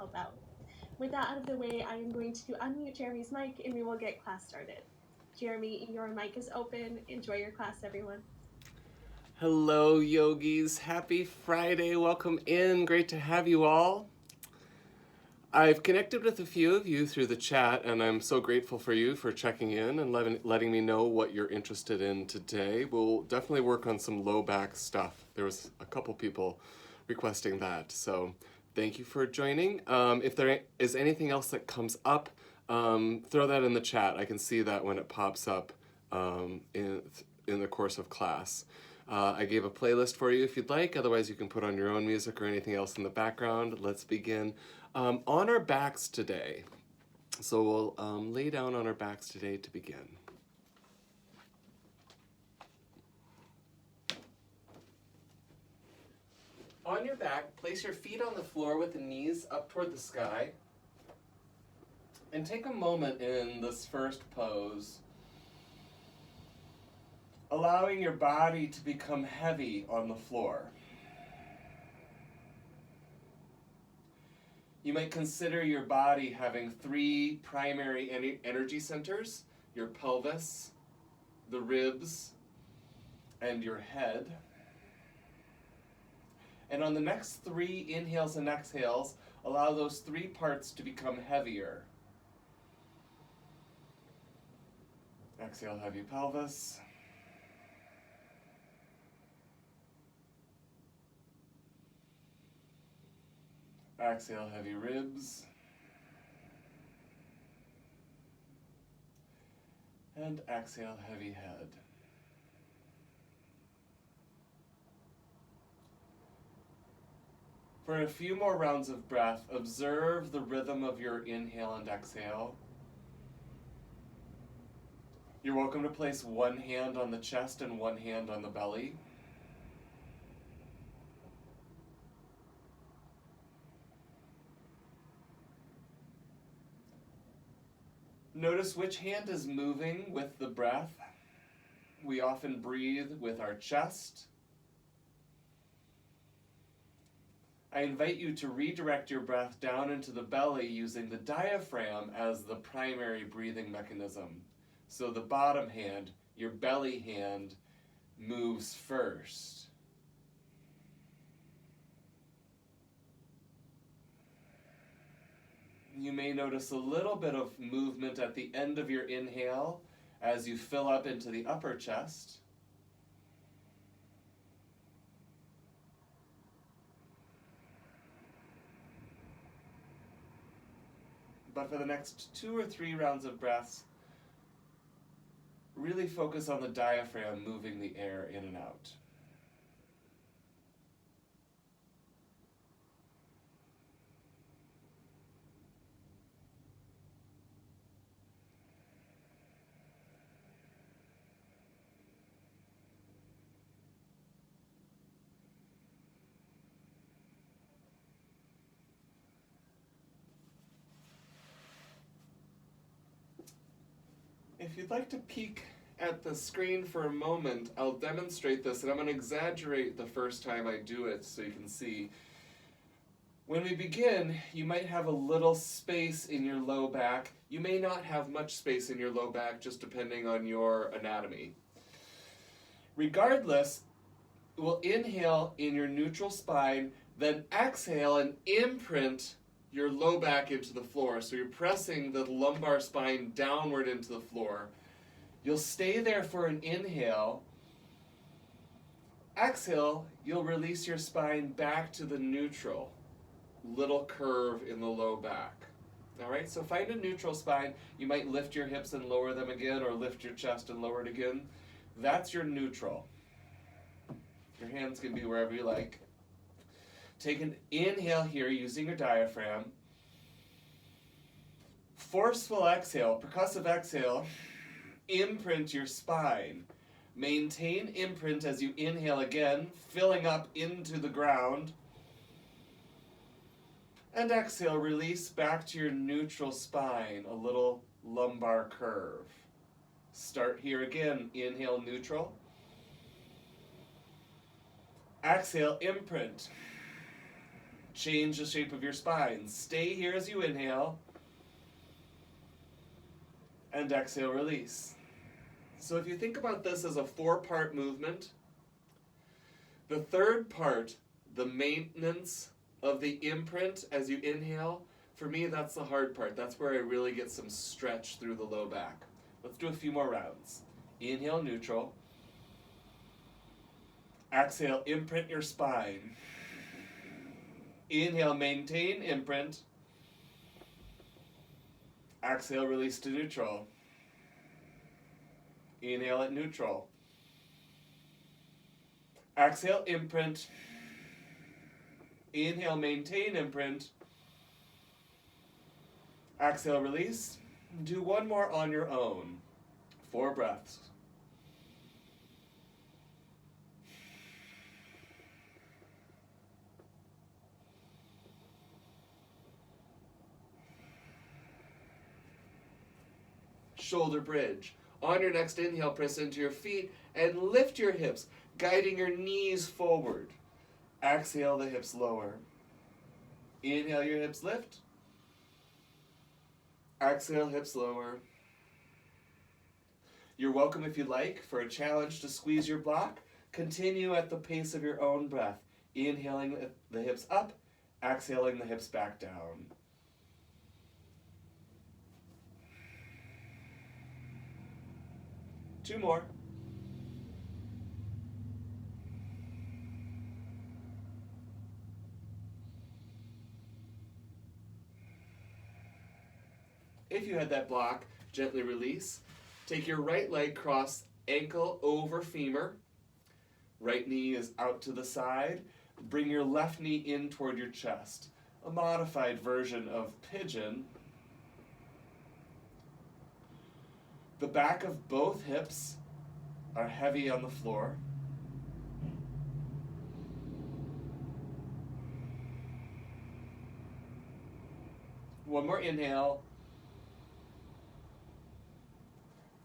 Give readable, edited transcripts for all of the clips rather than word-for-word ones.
help out. With that out of the way, I am going to unmute Jeremy's mic and we will get class started. Jeremy, your mic is open. Enjoy your class, everyone. Hello, yogis. Happy Friday. Welcome in. Great to have you all. I've connected with a few of you through the chat, and I'm so grateful for you for checking in and letting me know what you're interested in today. We'll definitely work on some low back stuff. There was a couple people requesting that, so thank you for joining. If there is anything else that comes up, throw that in the chat. I can see that when it pops up in the course of class. I gave a playlist for you if you'd like. Otherwise, you can put on your own music or anything else in the background. Let's begin. On our backs today. So we'll lay down on our backs today to begin. On your back, place your feet on the floor with the knees up toward the sky. And take a moment in this first pose, allowing your body to become heavy on the floor. You might consider your body having three primary energy centers: your pelvis, the ribs, and your head. And on the next three inhales and exhales, allow those three parts to become heavier. Exhale, heavy pelvis. Exhale, heavy ribs. And exhale, heavy head. For a few more rounds of breath, observe the rhythm of your inhale and exhale. You're welcome to place one hand on the chest and one hand on the belly. Notice which hand is moving with the breath. We often breathe with our chest. I invite you to redirect your breath down into the belly using the diaphragm as the primary breathing mechanism. So the bottom hand, your belly hand, moves first. You may notice a little bit of movement at the end of your inhale as you fill up into the upper chest. But for the next 2 or 3 rounds of breaths, really focus on the diaphragm moving the air in and out. If you'd like to peek at the screen for a moment, I'll demonstrate this, and I'm going to exaggerate the first time I do it so you can see. When we begin, you might have a little space in your low back. You may not have much space in your low back, just depending on your anatomy. Regardless, we'll inhale in your neutral spine, then exhale and imprint your low back into the floor. So you're pressing the lumbar spine downward into the floor. You'll stay there for an inhale. Exhale, you'll release your spine back to the neutral, little curve in the low back. All right, so find a neutral spine. You might lift your hips and lower them again, or lift your chest and lower it again. That's your neutral. Your hands can be wherever you like. Take an inhale here using your diaphragm. Forceful exhale, percussive exhale. Imprint your spine. Maintain imprint as you inhale again, filling up into the ground. And exhale, release back to your neutral spine, a little lumbar curve. Start here again, inhale neutral. Exhale, imprint. Change the shape of your spine. Stay here as you inhale. And exhale, release. So if you think about this as a 4-part movement, the third part, the maintenance of the imprint as you inhale, for me that's the hard part. That's where I really get some stretch through the low back. Let's do a few more rounds. Inhale, neutral. Exhale, imprint your spine. Inhale, maintain, imprint. Exhale, release to neutral. Inhale at neutral. Exhale, imprint. Inhale, maintain, imprint. Exhale, release. Do one more on your own. 4 breaths. Shoulder bridge. On your next inhale, press into your feet and lift your hips, guiding your knees forward. Exhale, the hips lower. Inhale, your hips lift. Exhale, hips lower. You're welcome, if you like, for a challenge to squeeze your block. Continue at the pace of your own breath. Inhaling the hips up, exhaling the hips back down. Two more. If you had that block, gently release. Take your right leg, cross ankle over femur. Right knee is out to the side. Bring your left knee in toward your chest. A modified version of pigeon. The back of both hips are heavy on the floor. One more inhale.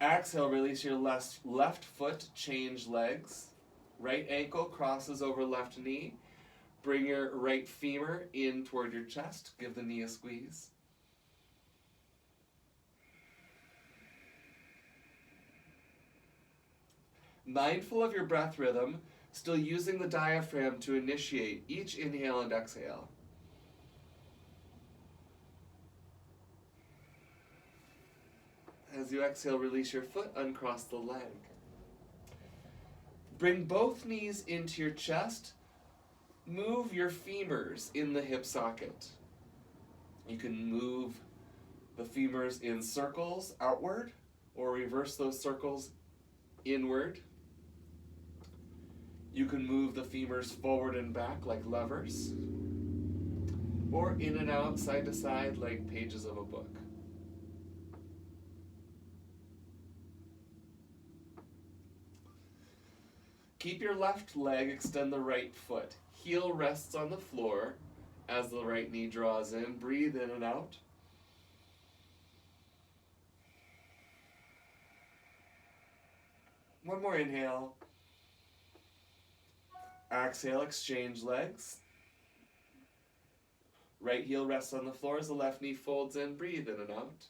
Exhale, release your left foot, change legs. Right ankle crosses over left knee. Bring your right femur in toward your chest. Give the knee a squeeze. Mindful of your breath rhythm, still using the diaphragm to initiate each inhale and exhale. As you exhale, release your foot, uncross the leg. Bring both knees into your chest. Move your femurs in the hip socket. You can move the femurs in circles outward or reverse those circles inward. You can move the femurs forward and back like levers, or in and out, side to side like pages of a book. Keep your left leg, extend the right foot. Heel rests on the floor as the right knee draws in. Breathe in and out. One more inhale. Exhale, exchange legs. Right heel rests on the floor as the left knee folds in. Breathe in and out.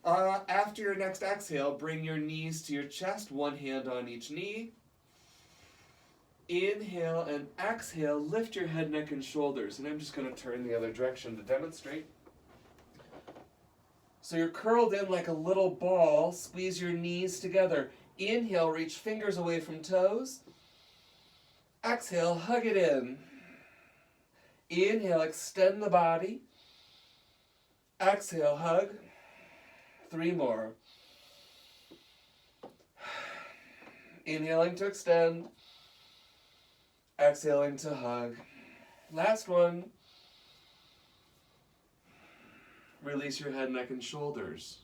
After your next exhale, bring your knees to your chest, one hand on each knee. Inhale and exhale, lift your head, neck, and shoulders. And I'm just going to turn the other direction to demonstrate. So you're curled in like a little ball. Squeeze your knees together. Inhale, reach fingers away from toes. Exhale, hug it in. Inhale, extend the body. Exhale, hug. 3 more. Inhaling to extend. Exhaling to hug. Last one. Release your head, neck, and shoulders.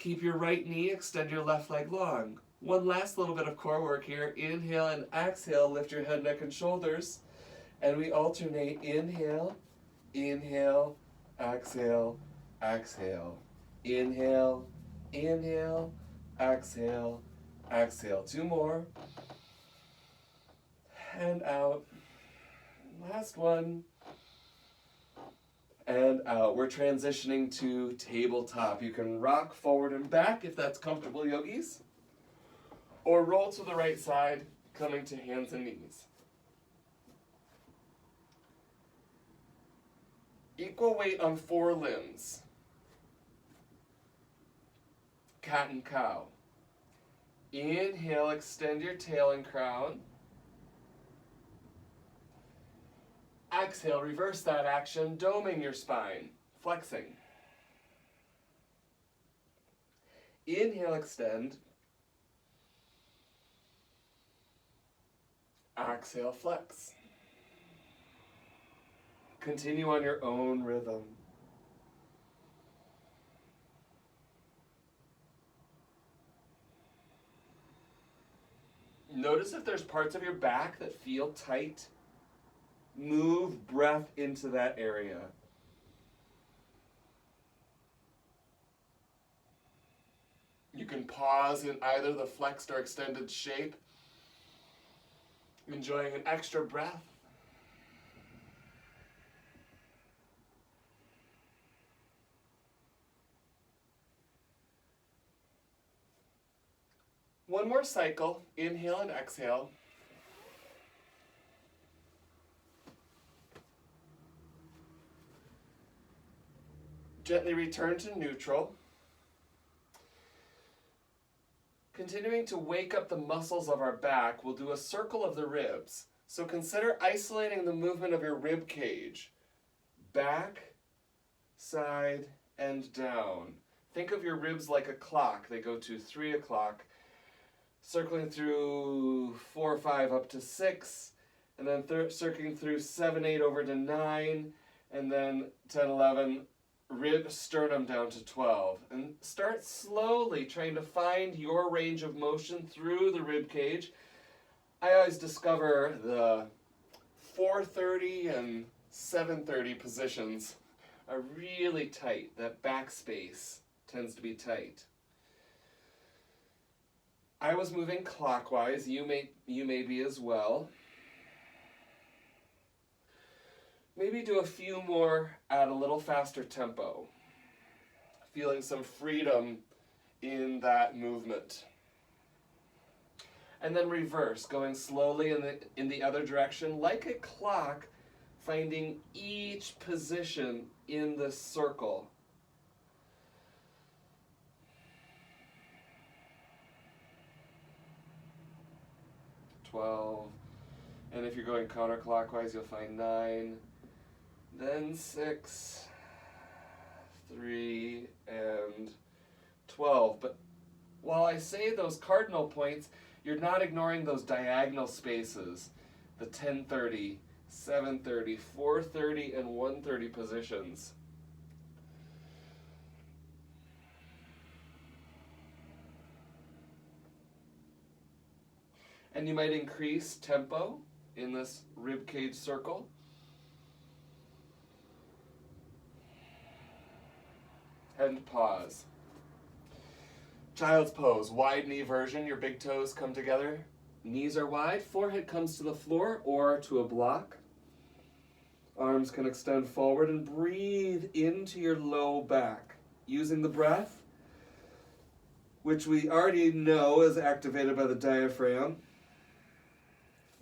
Keep your right knee, extend your left leg long. One last little bit of core work here. Inhale and exhale, lift your head, neck, and shoulders. And we alternate inhale Inhale, exhale, exhale. Inhale, inhale, exhale, exhale. 2 more. And out. Last one. And out. We're transitioning to tabletop. You can rock forward and back if that's comfortable, yogis. Or roll to the right side, coming to hands and knees. Equal weight on 4 limbs. Cat and cow. Inhale, extend your tail and crown. Exhale, reverse that action, doming your spine, flexing. Inhale, extend. Exhale, flex. Continue on your own rhythm. Notice if there's parts of your back that feel tight. Move breath into that area. You can pause in either the flexed or extended shape, enjoying an extra breath. One more cycle, inhale and exhale. Gently return to neutral. Continuing to wake up the muscles of our back, we'll do a circle of the ribs. So consider isolating the movement of your rib cage. Back, side, and down. Think of your ribs like a clock. They go to 3 o'clock, circling through 4, 5 up to 6, and then circling through 7, 8 over to 9, and then 10, 11, rib sternum down to 12. And start slowly trying to find your range of motion through the rib cage. I always discover the 4:30 and 7:30 positions are really tight. That back space tends to be tight. I was moving clockwise. You may be as well. Maybe do a few more at a little faster tempo. Feeling some freedom in that movement. And then reverse, going slowly in the other direction, like a clock, finding each position in the circle. And if you're going counterclockwise, you'll find 9, then 6, 3, and 12. But while I say those cardinal points, you're not ignoring those diagonal spaces, the 10:30, 7:30, 4:30, and 1:30 positions. And you might increase tempo in this ribcage circle. And pause. Child's pose, wide knee version. Your big toes come together. Knees are wide, forehead comes to the floor or to a block. Arms can extend forward and breathe into your low back. Using the breath, which we already know is activated by the diaphragm.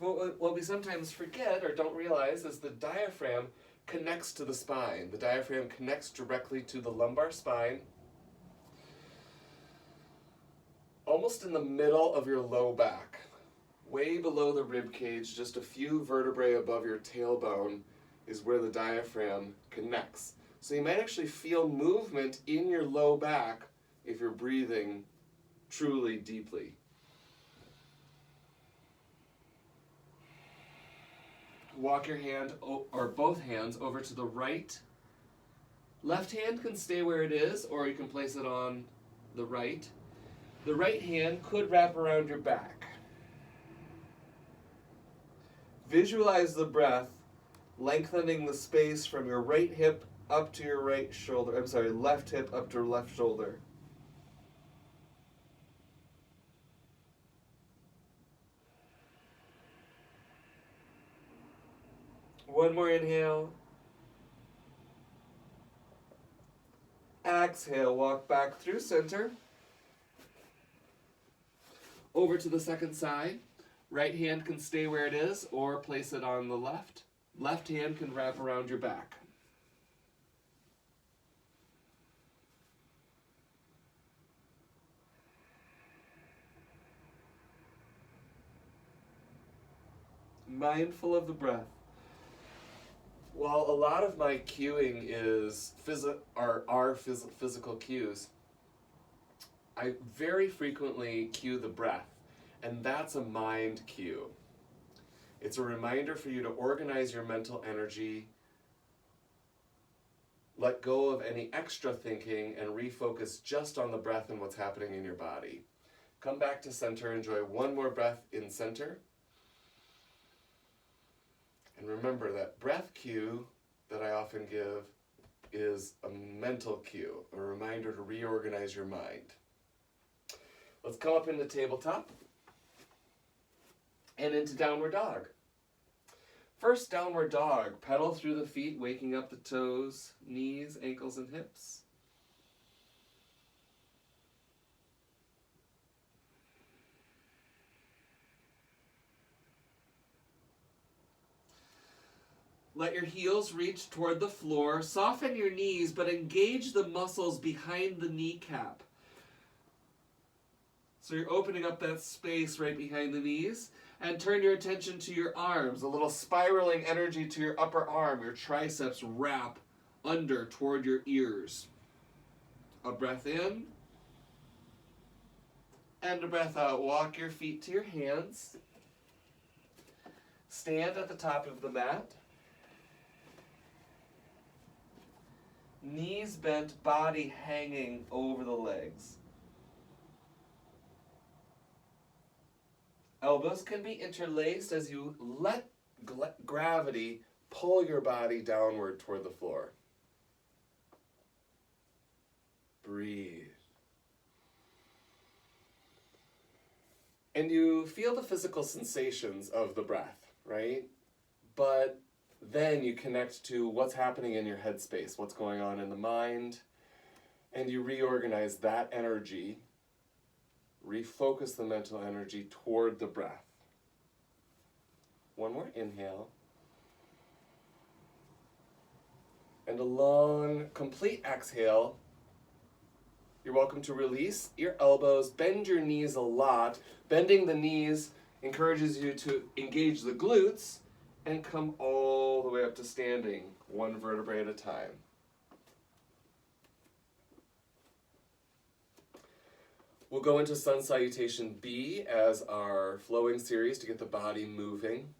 What we sometimes forget or don't realize is the diaphragm connects to the spine. The diaphragm connects directly to the lumbar spine, almost in the middle of your low back, way below the rib cage, just a few vertebrae above your tailbone is where the diaphragm connects. So you might actually feel movement in your low back if you're breathing truly deeply. Walk your hand or both hands over to the right. Left hand can stay where it is, or you can place it on the right. The right hand could wrap around your back. Visualize the breath lengthening the space from your right hip up to your right shoulder. I'm sorry, left hip up to left shoulder. One more inhale. Exhale, walk back through center. Over to the second side. Right hand can stay where it is or place it on the left. Left hand can wrap around your back. Mindful of the breath. While a lot of my cueing is physical cues, I very frequently cue the breath, and that's a mind cue. It's a reminder for you to organize your mental energy, let go of any extra thinking, and refocus just on the breath and what's happening in your body. Come back to center, enjoy one more breath in center. And remember that breath cue that I often give is a mental cue, a reminder to reorganize your mind. Let's come up into tabletop and into downward dog. First, downward dog. Pedal through the feet, waking up the toes, knees, ankles, and hips. Let your heels reach toward the floor. Soften your knees, but engage the muscles behind the kneecap. So you're opening up that space right behind the knees. And turn your attention to your arms. A little spiraling energy to your upper arm. Your triceps wrap under toward your ears. A breath in. And a breath out. Walk your feet to your hands. Stand at the top of the mat. Knees bent, body hanging over the legs. Elbows can be interlaced as you let gravity pull your body downward toward the floor. Breathe. And you feel the physical sensations of the breath, right? But then you connect to what's happening in your headspace, what's going on in the mind, and you reorganize that energy, refocus the mental energy toward the breath. One more inhale. And a long, complete exhale. You're welcome to release your elbows, bend your knees a lot. Bending the knees encourages you to engage the glutes and come all the way up to standing, one vertebrae at a time. We'll go into Sun Salutation B as our flowing series to get the body moving.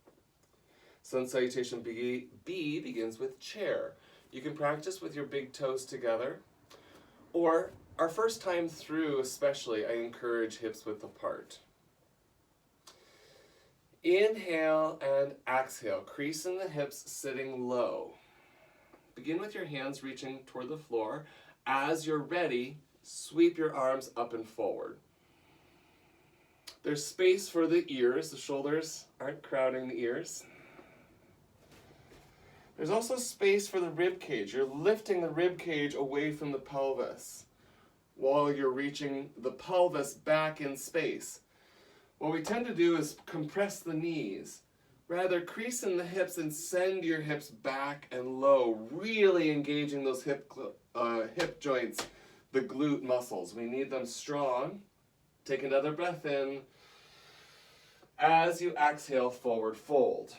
Sun Salutation B begins with chair. You can practice with your big toes together, or our first time through especially, I encourage hips width apart. Inhale and exhale, crease in the hips, sitting low. Begin with your hands reaching toward the floor. As you're ready, sweep your arms up and forward. There's space for the ears. The shoulders aren't crowding the ears. There's also space for the rib cage. You're lifting the rib cage away from the pelvis while you're reaching the pelvis back in space. What we tend to do is compress the knees. Rather, crease in the hips and send your hips back and low, really engaging those hip joints, the glute muscles. We need them strong. Take another breath in. As you exhale, forward fold.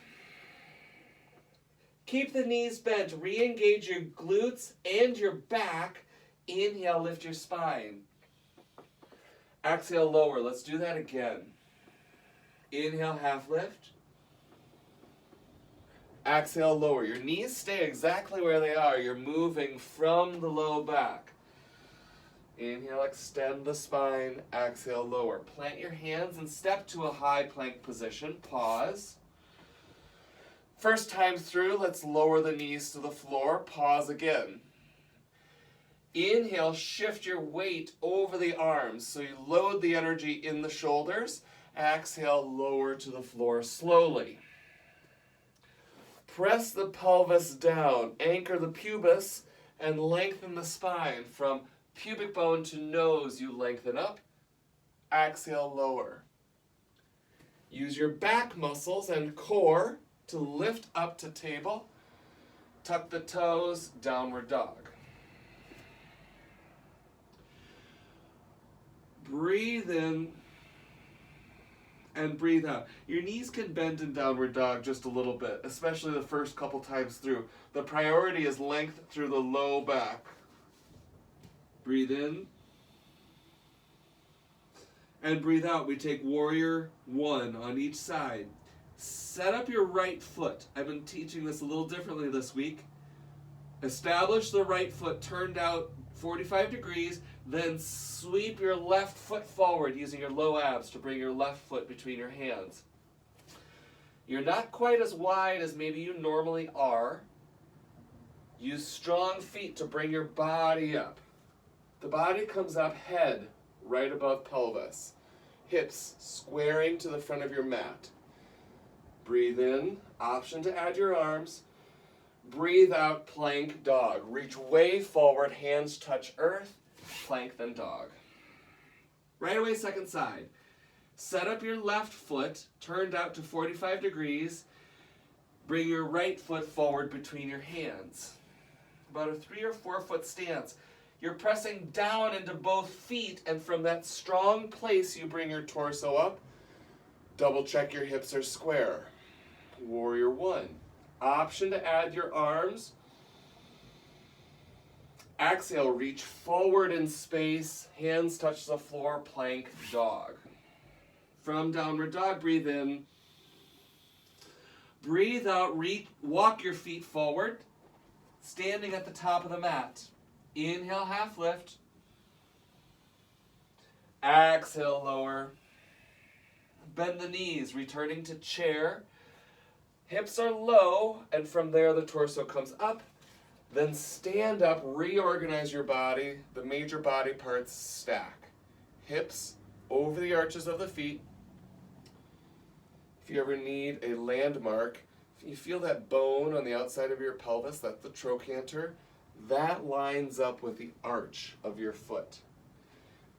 Keep the knees bent. Re-engage your glutes and your back. Inhale, lift your spine. Exhale, lower. Let's do that again. Inhale, half lift. Exhale, lower. Your knees stay exactly where they are. You're moving from the low back. Inhale, extend the spine. Exhale, lower. Plant your hands and step to a high plank position. Pause. First time through, let's lower the knees to the floor. Pause again. Inhale, shift your weight over the arms. So you load the energy in the shoulders. Exhale, lower to the floor slowly. Press the pelvis down. Anchor the pubis and lengthen the spine. From pubic bone to nose, you lengthen up. Exhale, lower. Use your back muscles and core to lift up to table. Tuck the toes, downward dog. Breathe in and breathe out. Your knees can bend in downward dog just a little bit, especially the first couple times through. The priority is length through the low back. Breathe in and breathe out. We take warrior one on each side. Set up your right foot. I've been teaching this a little differently this week. Establish the right foot turned out 45 degrees, then sweep your left foot forward using your low abs to bring your left foot between your hands. You're not quite as wide as maybe you normally are. Use strong feet to bring your body up. The body comes up, head right above pelvis. Hips squaring to the front of your mat. Breathe in, option to add your arms. Breathe out, plank dog. Reach way forward, hands touch earth. Plank, then dog. Right away, second side. Set up your left foot, turned out to 45 degrees. Bring your right foot forward between your hands. About a 3 or 4 foot stance. You're pressing down into both feet, and from that strong place, you bring your torso up. Double check your hips are square. Warrior one. Option to add your arms. Exhale, reach forward in space. Hands touch the floor, plank dog. From downward dog, breathe in. Breathe out, walk your feet forward. Standing at the top of the mat. Inhale, half lift. Exhale, lower. Bend the knees, returning to chair. Hips are low, and from there the torso comes up. Then stand up, reorganize your body. The major body parts stack. Hips over the arches of the feet. If you ever need a landmark, if you feel that bone on the outside of your pelvis, that's the trochanter, that lines up with the arch of your foot.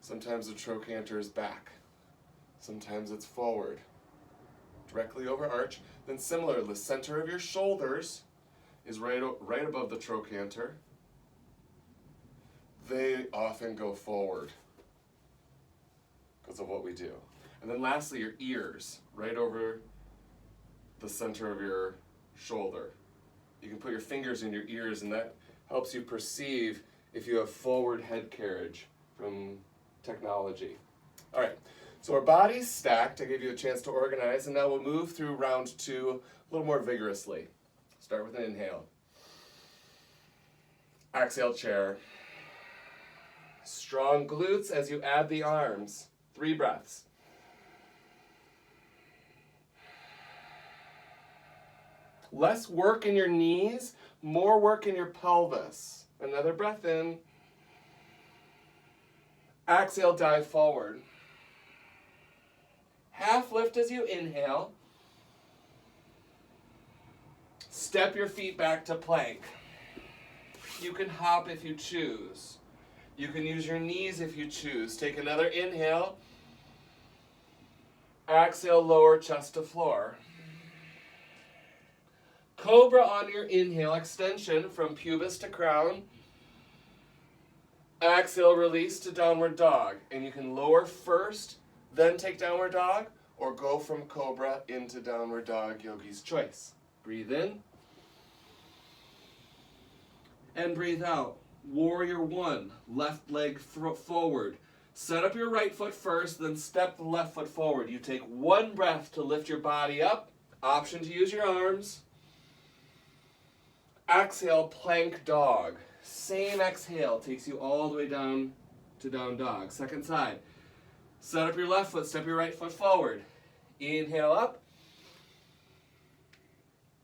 Sometimes the trochanter is back. Sometimes it's forward. Directly over arch. Then similarly, the center of your shoulders is right above the trochanter. They often go forward because of what we do. And then lastly, your ears, right over the center of your shoulder. You can put your fingers in your ears, and that helps you perceive if you have forward head carriage from technology. All right. So our body's stacked. I gave you a chance to organize, and now we'll move through round 2 a little more vigorously. Start with an inhale. Exhale, chair. Strong glutes as you add the arms. 3 breaths. Less work in your knees, more work in your pelvis. Another breath in. Exhale, dive forward. Half lift as you inhale. Step your feet back to plank. You can hop if you choose. You can use your knees if you choose. Take another inhale. Exhale, lower chest to floor. Cobra on your inhale, extension from pubis to crown. Exhale, release to downward dog. And you can lower first, then take downward dog, or go from cobra into downward dog, yogi's choice. Breathe in. And breathe out. Warrior one, left leg forward. Set up your right foot first, then step the left foot forward. You take 1 breath to lift your body up. Option to use your arms. Exhale, plank dog. Same exhale takes you all the way down to down dog. Second side. Set up your left foot, step your right foot forward. Inhale up.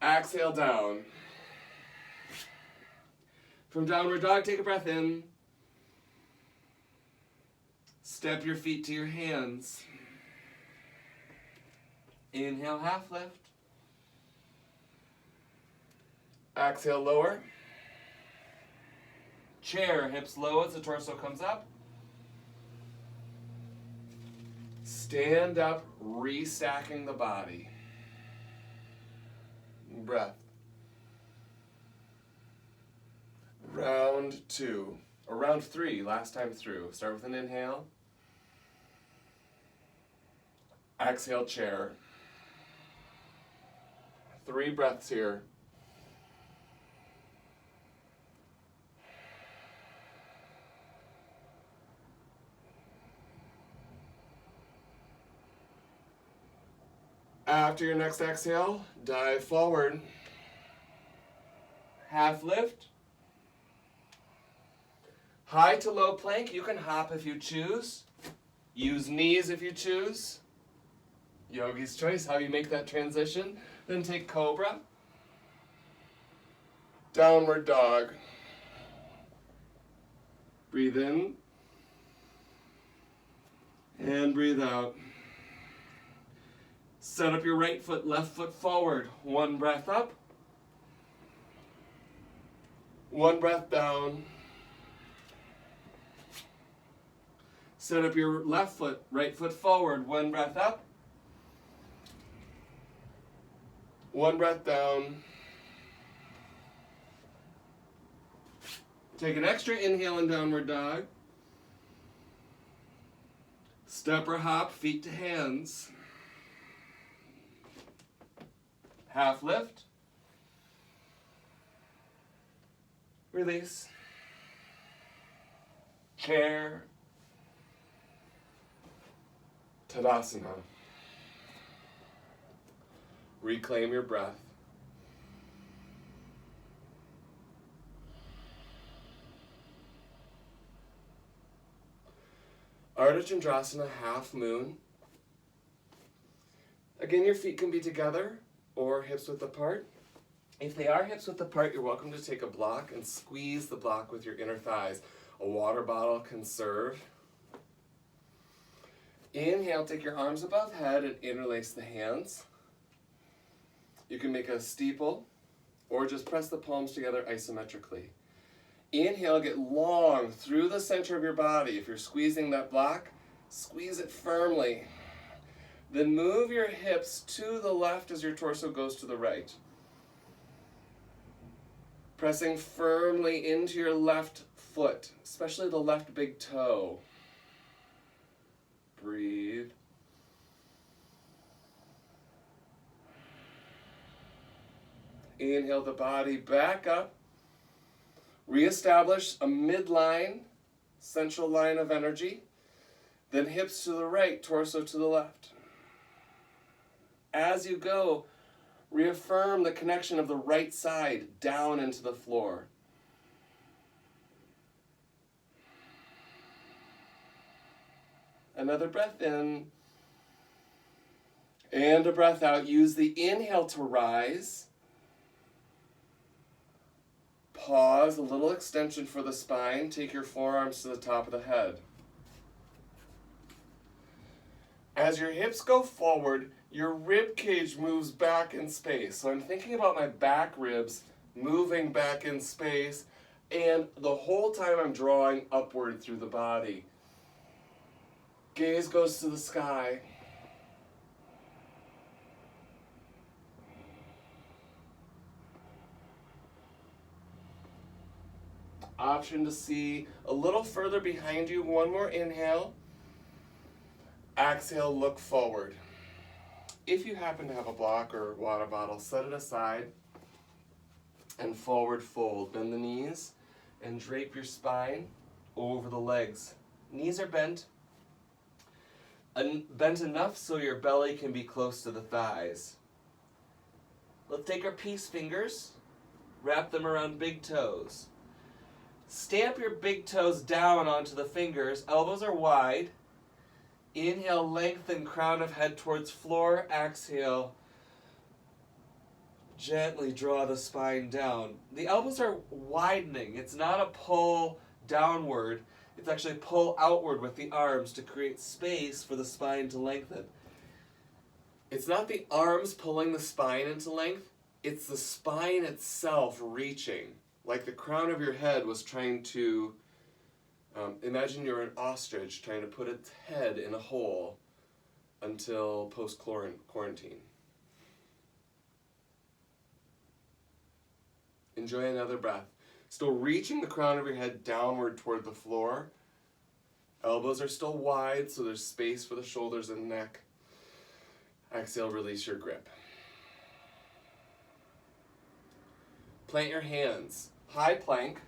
Exhale down. From downward dog, take a breath in. Step your feet to your hands. Inhale, half lift. Exhale, lower. Chair, hips low as the torso comes up. Stand up, restacking the body. Breath. Round 2, or round 3, last time through. Start with an inhale. Exhale, chair. 3 breaths here. After your next exhale, dive forward. Half lift. High to low plank. You can hop if you choose. Use knees if you choose. Yogi's choice, how you make that transition. Then take cobra. Downward dog. Breathe in. And breathe out. Set up your right foot, left foot forward. 1 breath up. 1 breath down. Set up your left foot, right foot forward. 1 breath up. 1 breath down. Take an extra inhale in downward dog. Step or hop, feet to hands. Half lift. Release. Chair. Tadasana. Reclaim your breath. Ardha Chandrasana, half moon. Again, your feet can be together or hips width apart. If they are hips width apart, you're welcome to take a block and squeeze the block with your inner thighs. A water bottle can serve. Inhale, take your arms above head and interlace the hands. You can make a steeple or just press the palms together isometrically. Inhale, get long through the center of your body. If you're squeezing that block, squeeze it firmly. Then move your hips to the left as your torso goes to the right. Pressing firmly into your left foot, especially the left big toe. Breathe. Inhale the body back up. Reestablish a midline, central line of energy. Then hips to the right, torso to the left. As you go, reaffirm the connection of the right side down into the floor. Another breath in. And a breath out. Use the inhale to rise. Pause, a little extension for the spine. Take your forearms to the top of the head. As your hips go forward, your rib cage moves back in space. So I'm thinking about my back ribs moving back in space, and the whole time I'm drawing upward through the body. Gaze goes to the sky. Option to see a little further behind you. 1 more inhale. Exhale, look forward. If you happen to have a block or water bottle, set it aside and forward fold. Bend the knees and drape your spine over the legs. Knees are bent. Bent enough so your belly can be close to the thighs. Let's take our peace fingers, wrap them around big toes. Stamp your big toes down onto the fingers. Elbows are wide. Inhale, lengthen crown of head towards floor. Exhale, Gently draw the spine down. The elbows are widening. It's not a pull downward. It's actually pull outward with the arms to create space for the spine to lengthen. It's not the arms pulling the spine into length. It's the spine itself reaching. Like the crown of your head was trying to, imagine you're an ostrich trying to put its head in a hole until post-quarantine. Enjoy another breath. Still reaching the crown of your head downward toward the floor. Elbows are still wide, so there's space for the shoulders and neck. Exhale, release your grip. Plant your hands. High plank.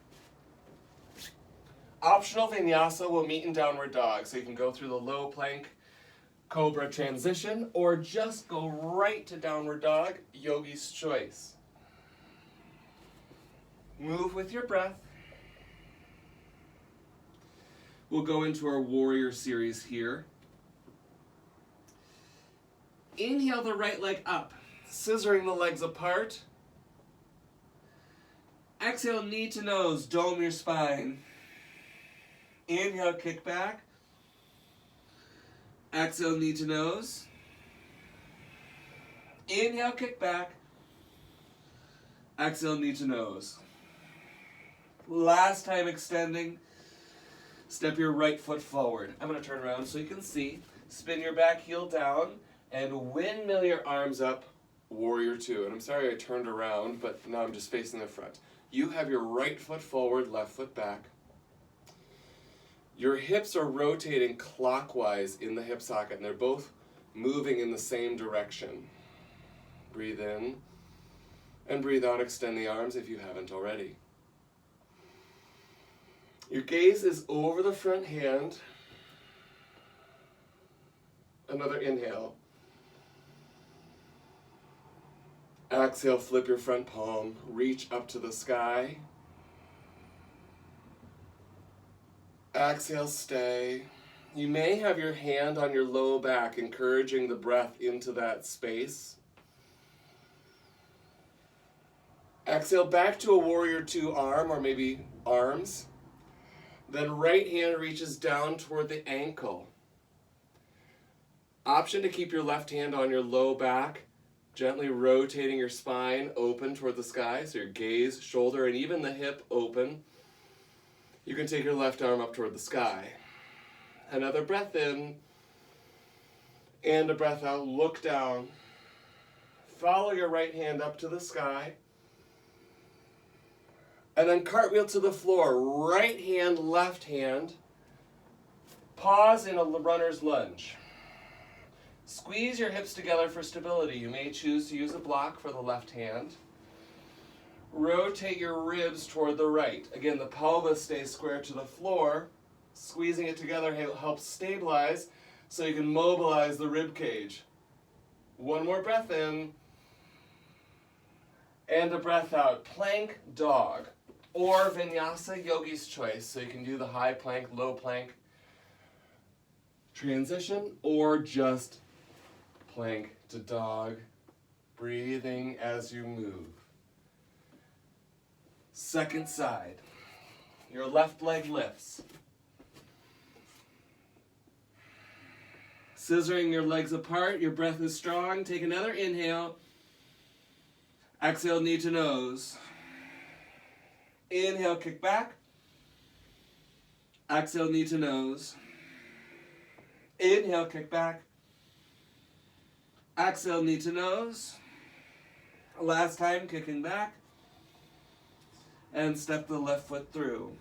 Optional vinyasa will meet in downward dog, so you can go through the low plank, cobra transition, or just go right to downward dog, yogi's choice. Move with your breath. We'll go into our warrior series here. Inhale the right leg up, scissoring the legs apart. Exhale, knee to nose, dome your spine. Inhale, kick back. Exhale, knee to nose. Inhale, kick back. Exhale, knee to nose. Last time extending. Step your right foot forward. I'm going to turn around so you can see. Spin your back heel down and windmill your arms up, warrior two. And I'm sorry I turned around, but now I'm just facing the front. You have your right foot forward, left foot back. Your hips are rotating clockwise in the hip socket, and they're both moving in the same direction. Breathe in and breathe out. Extend the arms if you haven't already. Your gaze is over the front hand. Another inhale. Exhale, flip your front palm, reach up to the sky. Exhale, stay. You may have your hand on your low back, encouraging the breath into that space. Exhale, back to a warrior two arm, or maybe arms. Then right hand reaches down toward the ankle. Option to keep your left hand on your low back, gently rotating your spine open toward the sky, so your gaze, shoulder, and even the hip open. You can take your left arm up toward the sky. Another breath in, and a breath out. Look down. Follow your right hand up to the sky. And then cartwheel to the floor. Right hand, left hand. Pause in a runner's lunge. Squeeze your hips together for stability. You may choose to use a block for the left hand. Rotate your ribs toward the right. Again, the pelvis stays square to the floor. Squeezing it together helps stabilize so you can mobilize the rib cage. One more breath in. And a breath out. Plank dog. Or vinyasa, yogi's choice. So you can do the high plank, low plank transition, or just plank to dog, breathing as you move. Second side. Your left leg lifts. Scissoring your legs apart, your breath is strong. Take another inhale. Exhale, knee to nose. Inhale, kick back. Exhale, knee to nose. Inhale, kick back. Exhale, knee to nose. Last time, kicking back. And step the left foot through.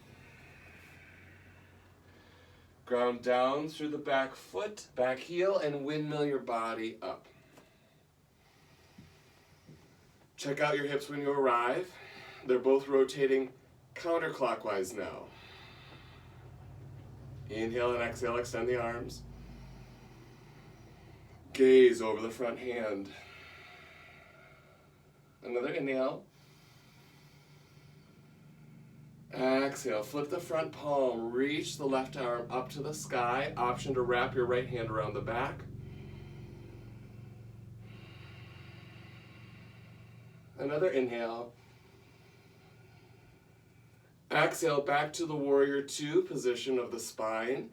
Ground down through the back foot, back heel, and windmill your body up. Check out your hips when you arrive. They're both rotating counterclockwise now. Inhale and exhale, extend the arms. Gaze over the front hand. Another inhale. Exhale, flip the front palm, reach the left arm up to the sky. Option to wrap your right hand around the back. Another inhale. Exhale back to the warrior two position of the spine.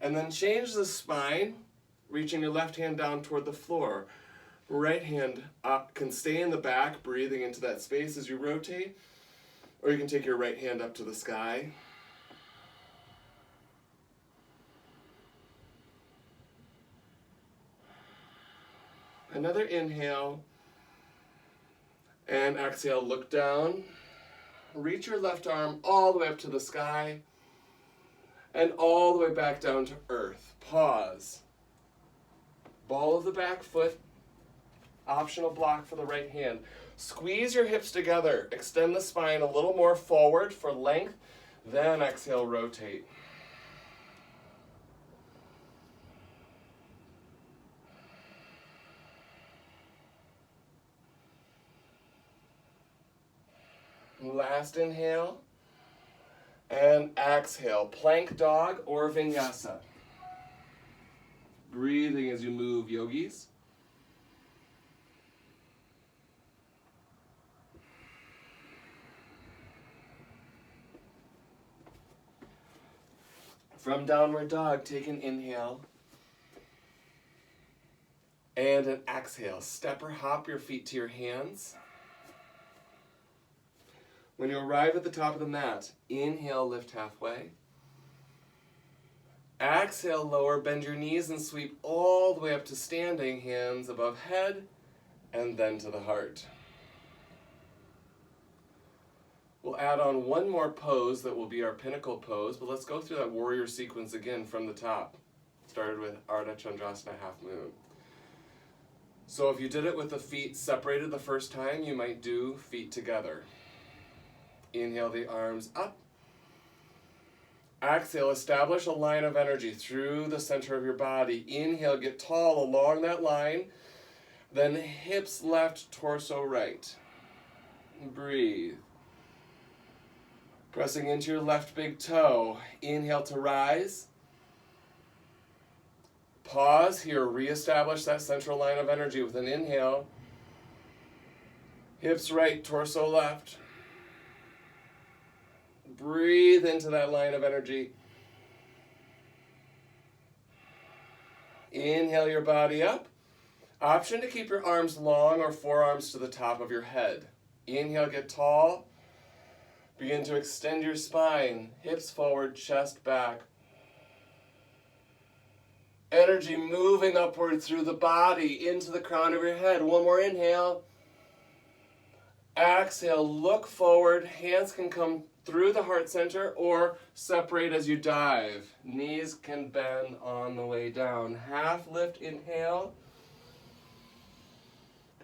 And then change the spine, reaching your left hand down toward the floor. Right hand up can stay in the back, breathing into that space as you rotate. Or you can take your right hand up to the sky. Another inhale. And exhale, look down. Reach your left arm all the way up to the sky. And all the way back down to earth. Pause. Ball of the back foot. Optional block for the right hand. Squeeze your hips together. Extend the spine a little more forward for length. Then exhale, rotate. Last inhale. And exhale. Plank dog or vinyasa. Breathing as you move, yogis. From downward dog, take an inhale. And an exhale. Step or hop your feet to your hands. When you arrive at the top of the mat, inhale, lift halfway. Exhale, lower, bend your knees and sweep all the way up to standing, hands above head, and then to the heart. We'll add on one more pose that will be our pinnacle pose, but let's go through that warrior sequence again from the top. Started with Ardha Chandrasana, half moon. So if you did it with the feet separated the first time, you might do feet together. Inhale the arms up. Exhale, establish a line of energy through the center of your body. Inhale, get tall along that line. Then hips left, torso right. Breathe. Pressing into your left big toe. Inhale to rise. Pause here, reestablish that central line of energy with an inhale. Hips right, torso left. Breathe into that line of energy. Inhale your body up. Option to keep your arms long or forearms to the top of your head. Inhale, get tall. Begin to extend your spine. Hips forward, chest back. Energy moving upward through the body into the crown of your head. One more inhale. Exhale, look forward. Hands can come through the heart center or separate as you dive. Knees can bend on the way down. Half lift, inhale.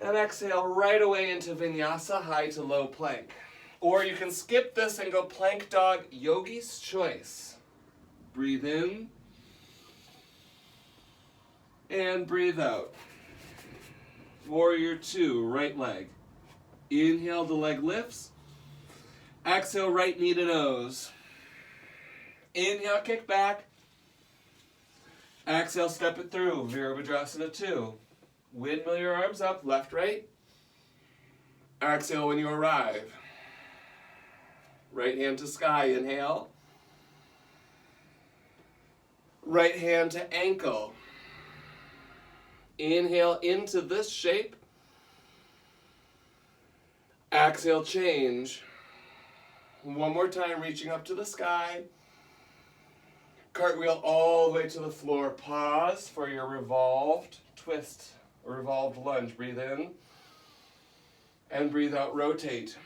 And exhale right away into Vinyasa, high to low plank. Or you can skip this and go plank dog, yogi's choice. Breathe in. And breathe out. Warrior two, right leg. Inhale, the leg lifts. Exhale, right knee to nose. Inhale, kick back. Exhale, step it through. Virabhadrasana 2. Windmill your arms up, left, right. Exhale when you arrive. Right hand to sky, inhale. Right hand to ankle. Inhale into this shape. Exhale, change. One more time, reaching up to the sky. Cartwheel all the way to the floor. Pause for your revolved twist, or revolved lunge. Breathe in. And breathe out, rotate.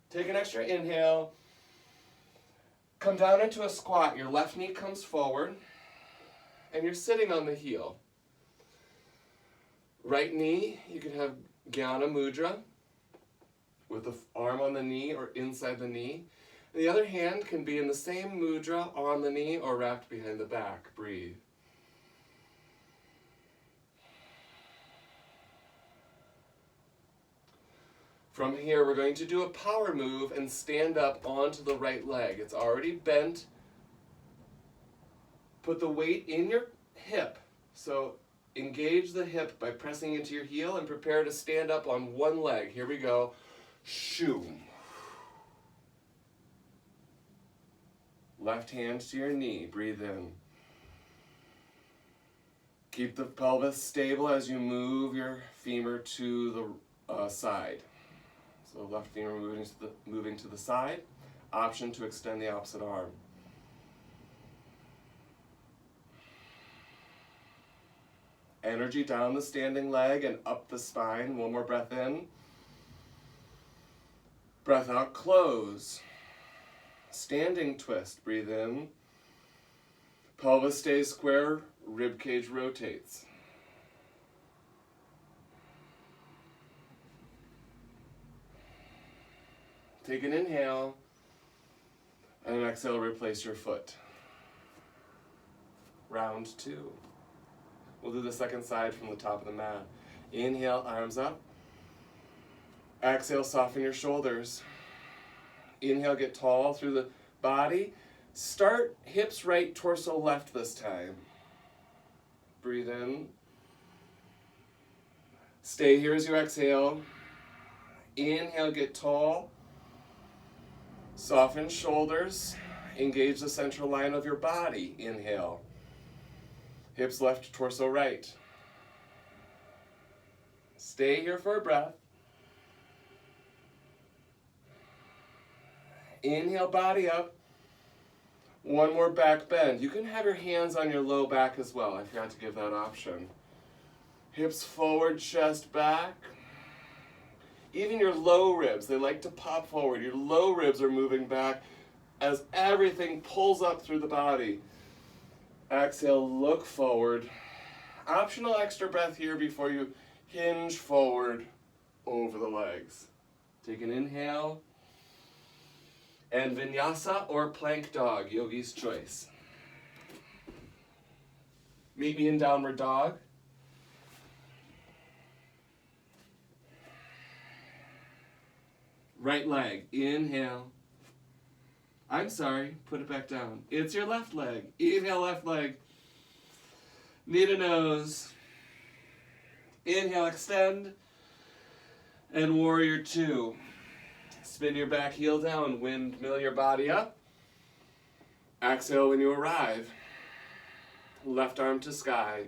Take an extra inhale. Come down into a squat. Your left knee comes forward. And you're sitting on the heel. Right knee, you can have Jnana Mudra with the arm on the knee or inside the knee. The other hand can be in the same mudra on the knee or wrapped behind the back. Breathe. From here, we're going to do a power move and stand up onto the right leg. It's already bent. Put the weight in your hip. So Engage the hip by pressing into your heel and prepare to stand up on one leg. Here we go. Shoo. Left hand to your knee. Breathe in. Keep the pelvis stable as you move your femur to the side. So left femur moving to the side. Option to extend the opposite arm. Energy down the standing leg and up the spine. One more breath in. Breath out, close. Standing twist, breathe in. Pelvis stays square, rib cage rotates. Take an inhale, and an exhale, replace your foot. Round 2. We'll do the second side from the top of the mat. Inhale, arms up. Exhale, soften your shoulders. Inhale, get tall through the body. Start hips right, torso left this time. Breathe in. Stay here as you exhale. Inhale, get tall. Soften shoulders. Engage the central line of your body. Inhale. Hips left, torso right. Stay here for a breath. Inhale, body up. One more back bend. You can have your hands on your low back as well. I forgot to give that option. Hips forward, chest back. Even your low ribs, they like to pop forward. Your low ribs are moving back as everything pulls up through the body. Exhale, look forward. Optional extra breath here before you hinge forward over the legs. Take an inhale. And Vinyasa or plank dog, yogi's choice. Meet me in downward dog. Right leg, inhale. I'm sorry, put it back down. It's your left leg. Inhale, left leg. Knee to nose. Inhale, extend. And warrior 2. Spin your back heel down, windmill your body up. Exhale when you arrive. Left arm to sky.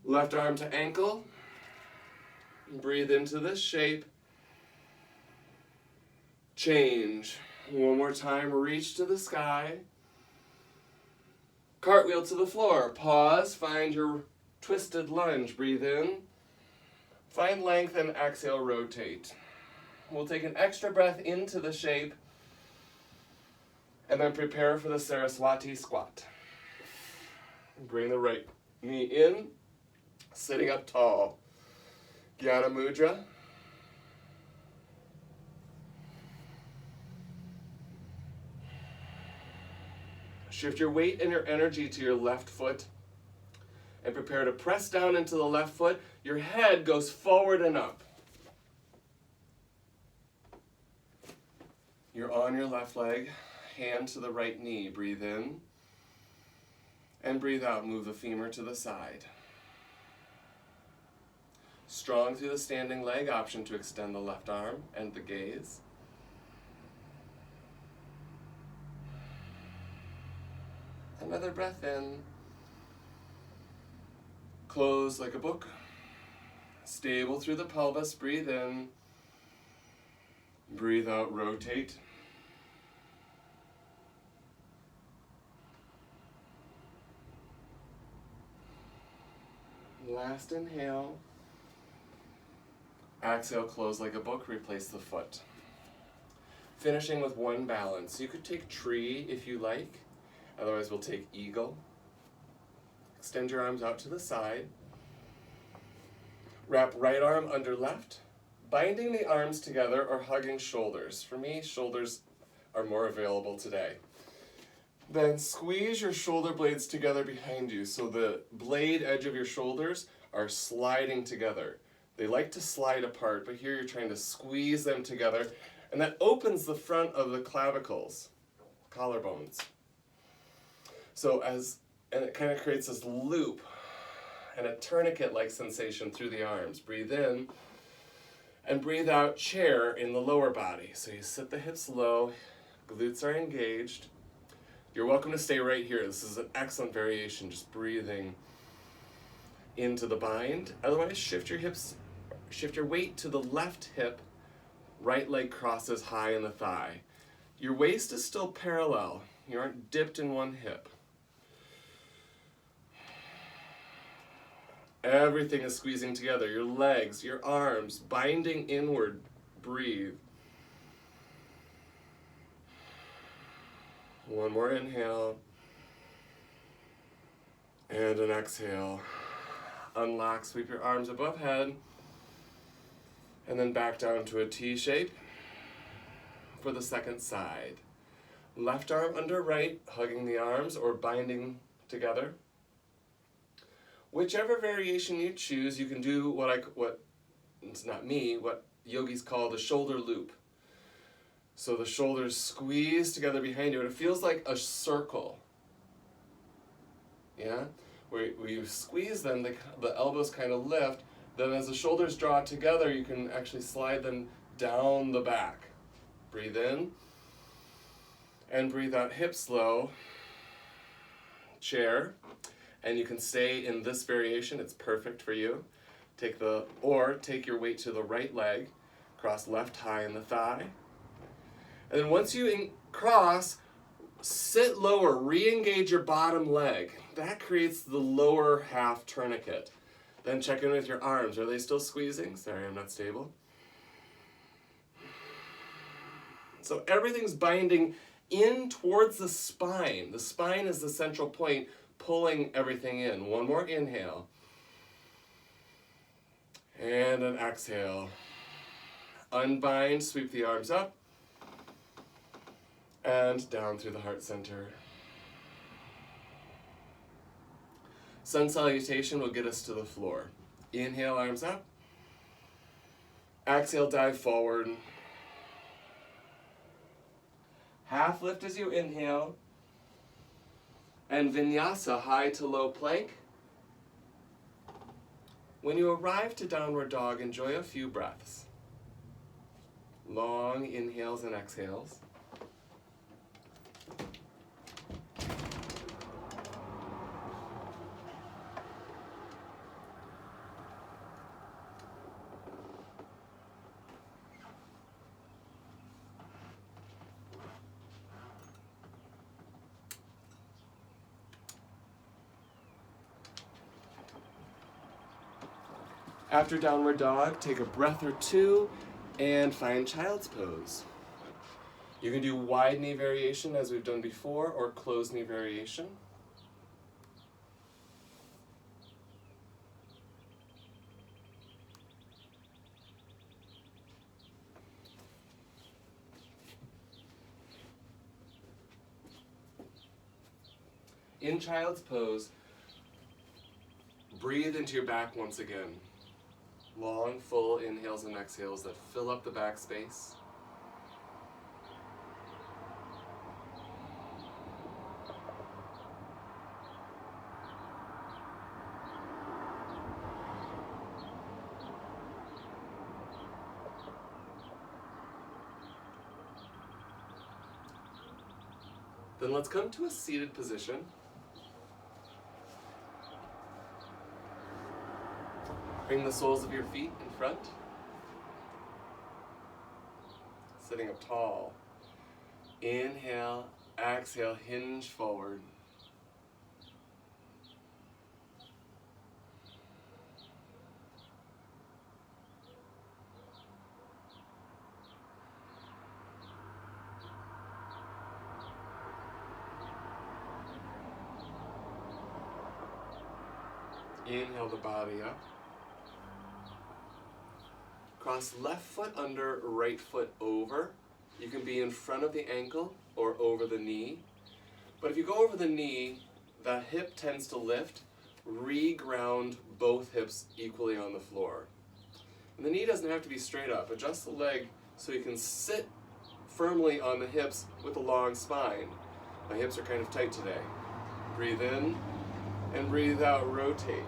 Left arm to ankle. Breathe into this shape. Change. One more time, reach to the sky. Cartwheel to the floor. Pause, find your twisted lunge. Breathe in. Find length and exhale, rotate. We'll take an extra breath into the shape and then prepare for the Saraswati squat. Bring the right knee in, sitting up tall. Jnana Mudra. Shift your weight and your energy to your left foot and prepare to press down into the left foot. Your head goes forward and up. You're on your left leg, hand to the right knee. Breathe in and breathe out. Move the femur to the side. Strong through the standing leg, option to extend the left arm and the gaze. Another breath in. Close like a book. Stable through the pelvis. Breathe in. Breathe out, rotate. Last inhale. Exhale, close like a book, replace the foot. Finishing with one balance. You could take tree if you like. Otherwise, we'll take eagle. Extend your arms out to the side. Wrap right arm under left, binding the arms together or hugging shoulders. For me, shoulders are more available today. Then squeeze your shoulder blades together behind you so the blade edge of your shoulders are sliding together. They like to slide apart, but here you're trying to squeeze them together, and that opens the front of the clavicles, collarbones. So as And it kind of creates this loop and a tourniquet-like sensation through the arms. Breathe in and breathe out chair in the lower body. So you sit the hips low, glutes are engaged. You're welcome to stay right here. This is an excellent variation, just breathing into the bind. Otherwise, shift your weight to the left hip, right leg crosses high in the thigh. Your waist is still parallel. You aren't dipped in one hip. Everything is squeezing together. Your legs, your arms, binding inward. Breathe. One more inhale. And an exhale. Unlock, sweep your arms above head. And then back down to a T shape for the second side. Left arm under right, hugging the arms or binding together. Whichever variation you choose, you can do what yogis call the shoulder loop. So the shoulders squeeze together behind you, and it feels like a circle. Yeah? Where you squeeze them, the elbows kind of lift. Then as the shoulders draw together, you can actually slide them down the back. Breathe in. And breathe out, hips low. Chair. And you can stay in this variation, it's perfect for you. Take your weight to the right leg, cross left high in the thigh. And then once you cross, sit lower, re-engage your bottom leg. That creates the lower half tourniquet. Then check in with your arms. Are they still squeezing? Sorry, I'm not stable. So everything's binding in towards the spine. The spine is the central point, pulling everything in. One more inhale. And an exhale. Unbind, sweep the arms up. And down through the heart center. Sun salutation will get us to the floor. Inhale, arms up. Exhale, dive forward. Half lift as you inhale. And Vinyasa, high to low plank. When you arrive to downward dog, enjoy a few breaths. Long inhales and exhales. After downward dog, take a breath or two and find child's pose. You can do wide knee variation as we've done before, or closed knee variation. In child's pose, breathe into your back once again. Long, full inhales and exhales that fill up the back space. Then let's come to a seated position. Bring the soles of your feet in front. Sitting up tall. Inhale, exhale, hinge forward. Inhale the body up. Cross left foot under, right foot over. You can be in front of the ankle or over the knee. But if you go over the knee, the hip tends to lift. Re-ground both hips equally on the floor. And the knee doesn't have to be straight up. Adjust the leg so you can sit firmly on the hips with a long spine. My hips are kind of tight today. Breathe in And breathe out, rotate.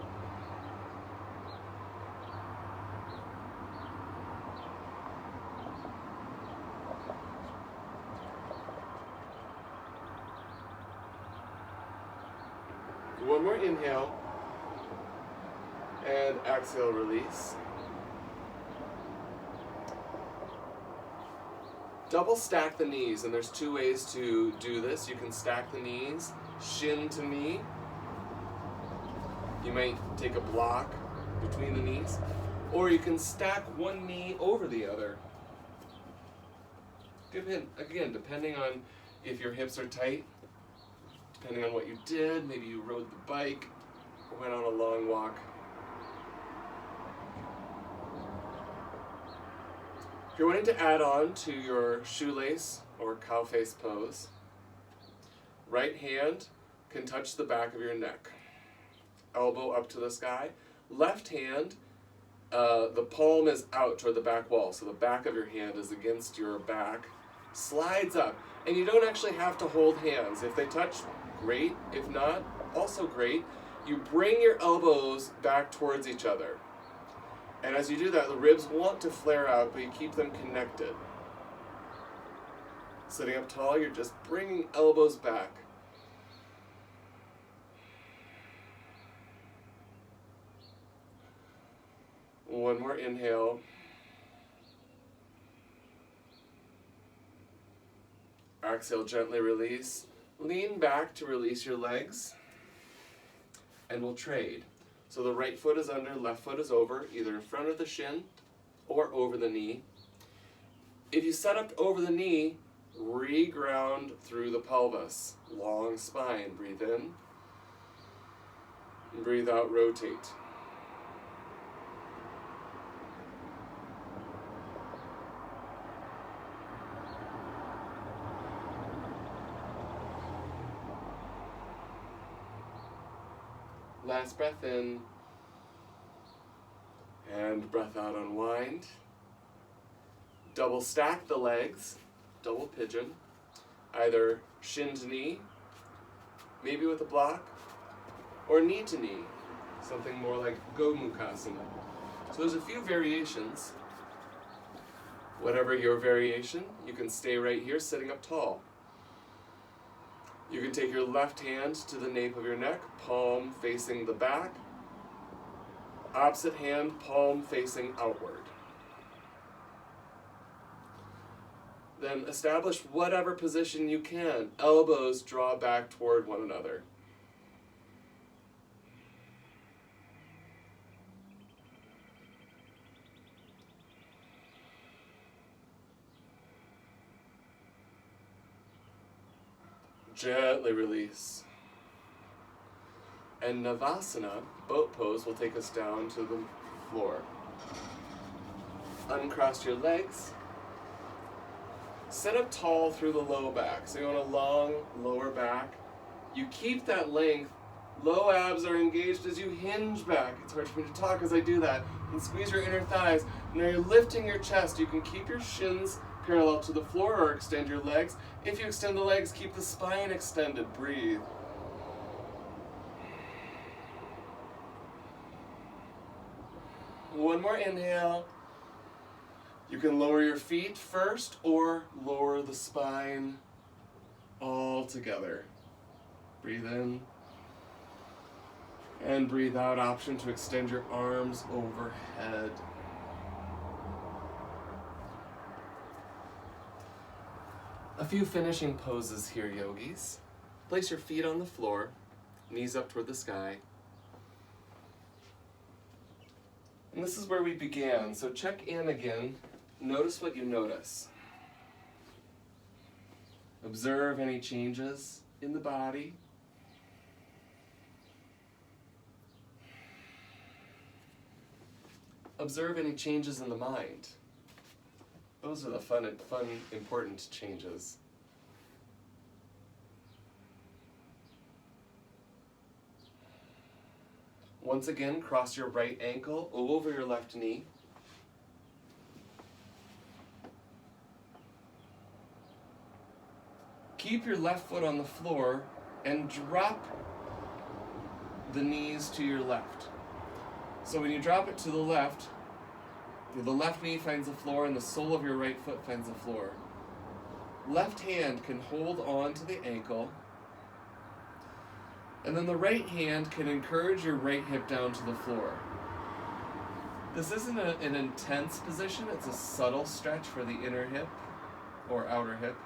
One more inhale. And exhale, release. Double stack the knees, and there's two ways to do this. You can stack the knees, shin to knee. You might take a block between the knees, or you can stack one knee over the other. Again, depending on if your hips are tight, depending on what you did, maybe you rode the bike, went on a long walk. If you're wanting to add on to your shoelace or cow face pose, right hand can touch the back of your neck, elbow up to the sky. Left hand, the palm is out toward the back wall, so the back of your hand is against your back, slides up, and you don't actually have to hold hands. If they touch, great. If not, also great. You bring your elbows back towards each other. And as you do that, the ribs want to flare out, but you keep them connected. Sitting up tall, you're just bringing elbows back. One more inhale. Exhale, gently release. Lean back to release your legs. And we'll trade. So the right foot is under, left foot is over, either in front of the shin or over the knee. If you set up over the knee, re-ground through the pelvis. Long spine. Breathe in. And breathe out, rotate. Last breath in, and breath out, unwind. Double stack the legs, double pigeon, either shin to knee, maybe with a block, or knee to knee, something more like Gomukhasana. So there's a few variations. Whatever your variation, you can stay right here sitting up tall. You can take your left hand to the nape of your neck, palm facing the back. Opposite hand, palm facing outward. Then establish whatever position you can. Elbows draw back toward one another. Gently release. And Navasana, boat pose, will take us down to the floor. Uncross your legs. Sit up tall through the low back. So you want a long lower back. You keep that length. Low abs are engaged as you hinge back. It's hard for me to talk as I do that. And squeeze your inner thighs. Now you're lifting your chest. You can keep your shins parallel to the floor or extend your legs. If you extend the legs, keep the spine extended. Breathe. One more inhale. You can lower your feet first or lower the spine all together. Breathe in. And breathe out. Option to extend your arms overhead. A few finishing poses here, yogis. Place your feet on the floor, knees up toward the sky. And this is where we began, so check in again. Notice what you notice. Observe any changes in the body. Observe any changes in the mind. Those are the fun, important changes. Once again, cross your right ankle over your left knee. Keep your left foot on the floor and drop the knees to your left. So when you drop it to the left knee finds the floor and the sole of your right foot finds the floor. Left hand can hold on to the ankle, and then the right hand can encourage your right hip down to the floor. This isn't an intense position, it's a subtle stretch for the inner hip or outer hip.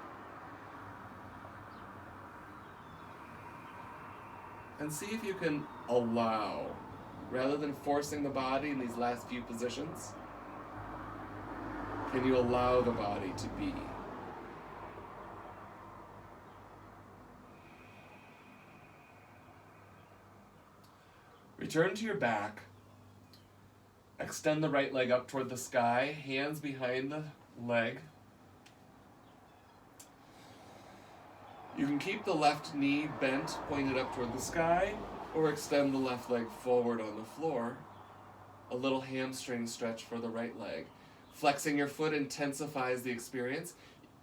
And see if you can allow, rather than forcing the body in these last few positions, can you allow the body to be? Return to your back. Extend the right leg up toward the sky, hands behind the leg. You can keep the left knee bent, pointed up toward the sky, or extend the left leg forward on the floor. A little hamstring stretch for the right leg. Flexing your foot intensifies the experience.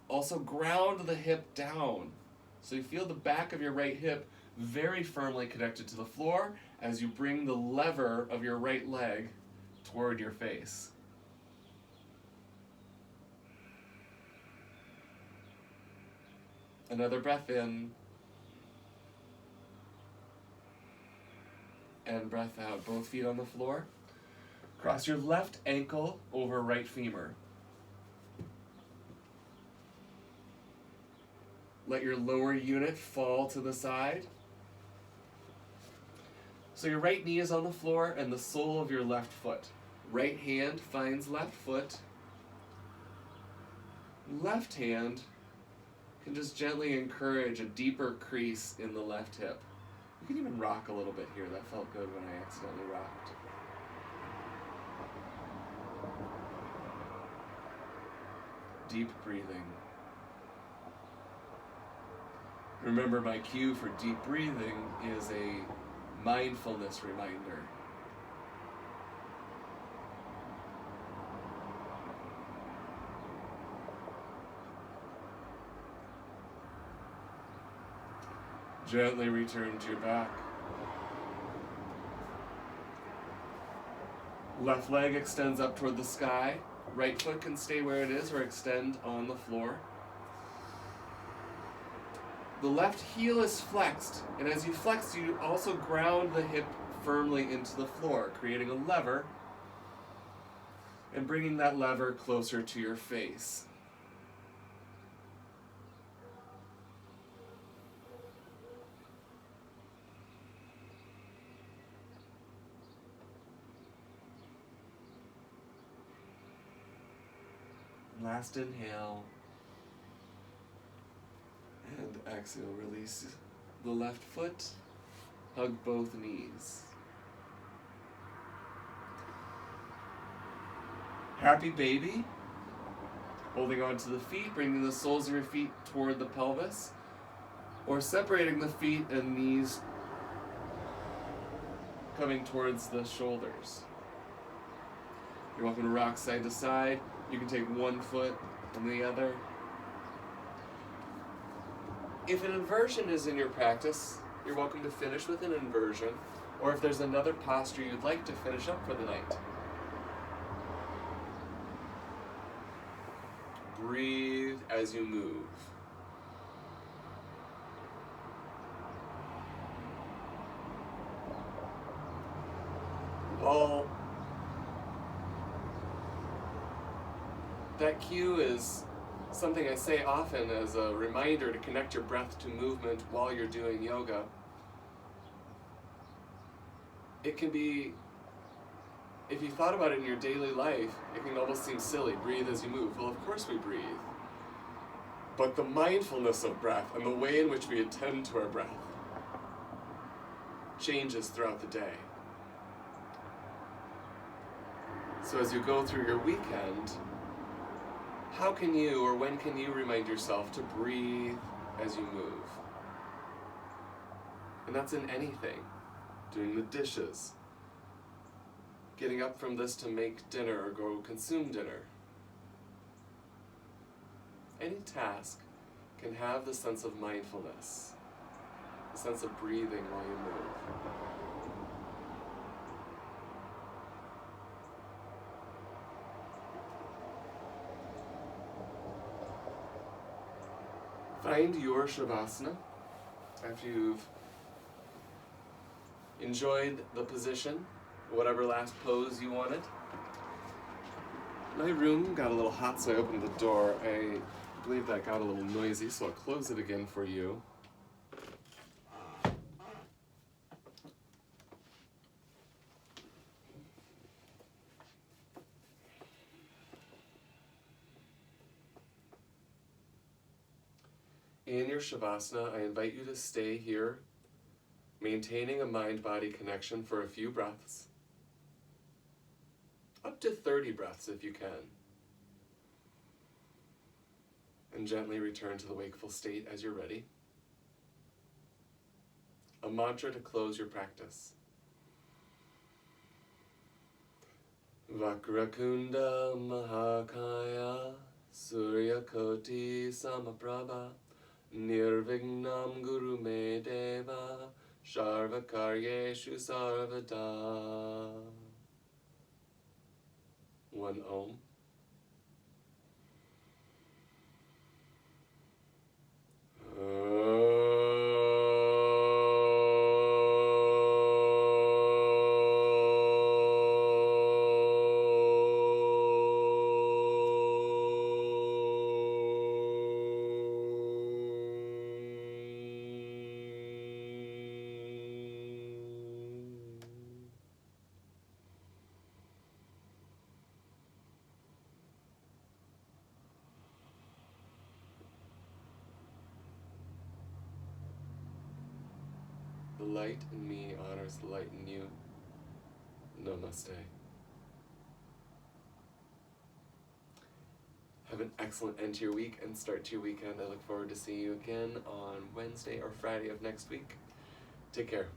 Also ground the hip down. So you feel the back of your right hip very firmly connected to the floor as you bring the lever of your right leg toward your face. Another breath in. And breath out. Both feet on the floor. Cross your left ankle over right femur. Let your lower unit fall to the side. So your right knee is on the floor and the sole of your left foot. Right hand finds left foot. Left hand can just gently encourage a deeper crease in the left hip. You can even rock a little bit here. That felt good when I accidentally rocked. Deep breathing. Remember, my cue for deep breathing is a mindfulness reminder. Gently return to your back. Left leg extends up toward the sky. Right foot can stay where it is or extend on the floor. The left heel is flexed, and as you flex, you also ground the hip firmly into the floor, creating a lever and bringing that lever closer to your face. Last inhale. And exhale, release the left foot, hug both knees. Happy baby. Holding on to the feet, bringing the soles of your feet toward the pelvis, or separating the feet and knees coming towards the shoulders. You're welcome to rock side to side. You can take one foot and the other. If an inversion is in your practice, you're welcome to finish with an inversion, or if there's another posture you'd like to finish up for the night. Breathe as you move. Well, that cue is something I say often as a reminder to connect your breath to movement while you're doing yoga. It can be, if you thought about it in your daily life, it can almost seem silly. Breathe as you move. Well, of course we breathe. But the mindfulness of breath and the way in which we attend to our breath changes throughout the day. So as you go through your weekend, how can you, or when can you remind yourself to breathe as you move? And that's in anything. Doing the dishes, getting up from this to make dinner or go consume dinner. Any task can have the sense of mindfulness, the sense of breathing while you move. Find your Shavasana after you've enjoyed the position, whatever last pose you wanted. My room got a little hot, so I opened the door. I believe that got a little noisy, so I'll close it again for you. In your Shavasana, I invite you to stay here, maintaining a mind-body connection for a few breaths. Up to 30 breaths if you can. And gently return to the wakeful state as you're ready. A mantra to close your practice. Vakrakunda Mahakaya Suryakoti Samaprabha Nirvignam Guru Me Deva Sharvakaryeshu Sarvada. One Om. The light in me honors the light in you. Namaste. Have an excellent end to your week and start to your weekend. I look forward to seeing you again on Wednesday or Friday of next week. Take care.